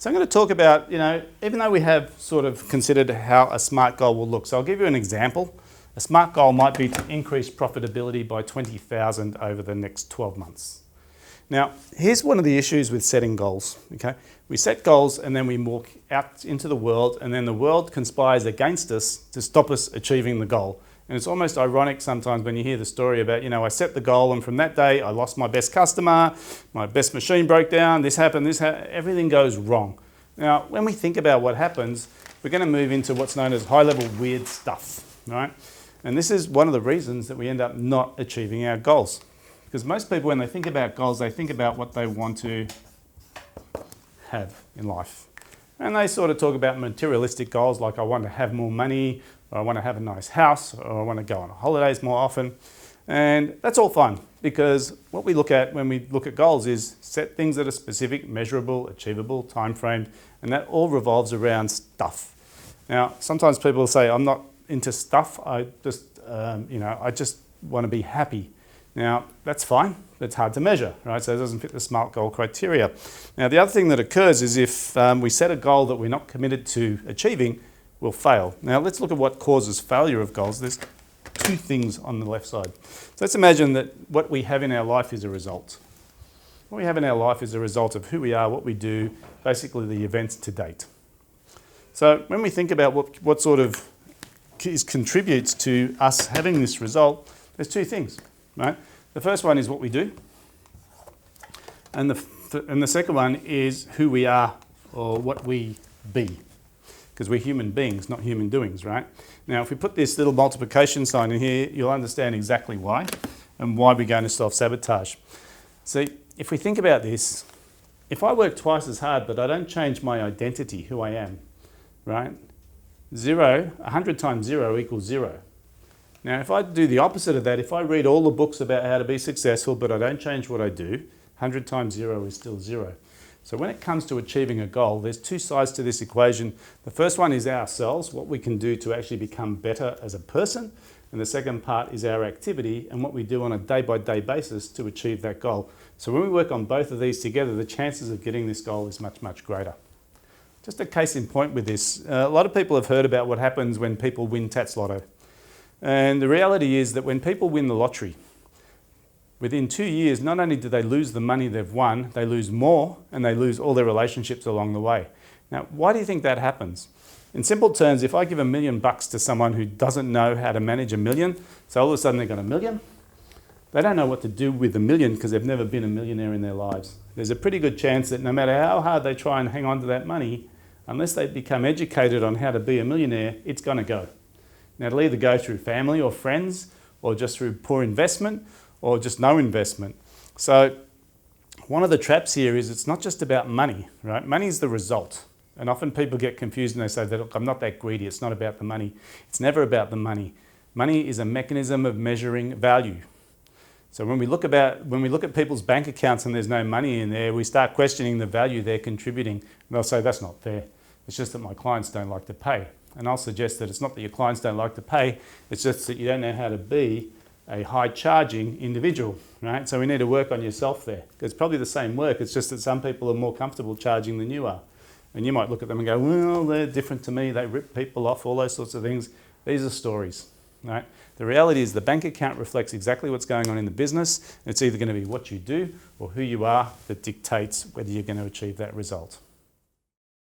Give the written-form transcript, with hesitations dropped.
So I'm going to talk about, even though we have sort of considered how a SMART goal will look. So I'll give you an example. A SMART goal might be to increase profitability by 20,000 over the next 12 months. Now, here's one of the issues with setting goals, okay? We set goals and then we walk out into the world, and then the world conspires against us to stop us achieving the goal. And it's almost ironic sometimes when you hear the story about, I set the goal and from that day I lost my best customer, my best machine broke down, this happened, everything goes wrong. Now, when we think about what happens, we're going to move into what's known as high-level weird stuff, right? And this is one of the reasons that we end up not achieving our goals. Because most people, when they think about goals, they think about what they want to have in life. And they sort of talk about materialistic goals like I want to have more money, or I want to have a nice house, or I want to go on holidays more often. And that's all fine, because what we look at when we look at goals is set things that are specific, measurable, achievable, time-framed, and that all revolves around stuff. Now, sometimes people will say, I'm not into stuff, I just want to be happy. Now, that's fine, that's hard to measure, right? So it doesn't fit the SMART goal criteria. Now, the other thing that occurs is if we set a goal that we're not committed to achieving, we'll fail. Now, let's look at what causes failure of goals. There's two things on the left side. So let's imagine that what we have in our life is a result. What we have in our life is a result of who we are, what we do, basically the events to date. So when we think about what sort of contributes to us having this result, there's two things, right? The first one is what we do, and the second one is who we are or what we be. Because we're human beings, not human doings, right? Now, if we put this little multiplication sign in here, you'll understand exactly why and why we're going to self-sabotage. See, if we think about this, if I work twice as hard but I don't change my identity, who I am, right? 100 times 0 equals 0. Now, if I do the opposite of that, if I read all the books about how to be successful but I don't change what I do, 100 times 0 is still 0. So when it comes to achieving a goal, there's two sides to this equation. The first one is ourselves, what we can do to actually become better as a person. And the second part is our activity and what we do on a day-by-day basis to achieve that goal. So when we work on both of these together, the chances of getting this goal is much, much greater. Just a case in point with this, a lot of people have heard about what happens when people win Tats Lotto. And the reality is that when people win the lottery, within 2 years, not only do they lose the money they've won, they lose more and they lose all their relationships along the way. Now, why do you think that happens? In simple terms, if I give $1 million to someone who doesn't know how to manage $1 million, so all of a sudden they've got $1 million, they don't know what to do with $1 million because they've never been a millionaire in their lives. There's a pretty good chance that no matter how hard they try and hang on to that money, unless they become educated on how to be a millionaire, it's going to go. Now, it'll either go through family or friends or just through poor investment or just no investment. So one of the traps here is it's not just about money, right? Money is the result. And often people get confused and they say, look, I'm not that greedy, it's not about the money. It's never about the money. Money is a mechanism of measuring value. So when we look at people's bank accounts and there's no money in there, we start questioning the value they're contributing. And they'll say, that's not fair. It's just that my clients don't like to pay. And I'll suggest that it's not that your clients don't like to pay, it's just that you don't know how to be a high-charging individual, right? So we need to work on yourself there. It's probably the same work, it's just that some people are more comfortable charging than you are. And you might look at them and go, well, they're different to me, they rip people off, all those sorts of things. These are stories, right? The reality is the bank account reflects exactly what's going on in the business. It's either going to be what you do or who you are that dictates whether you're going to achieve that result.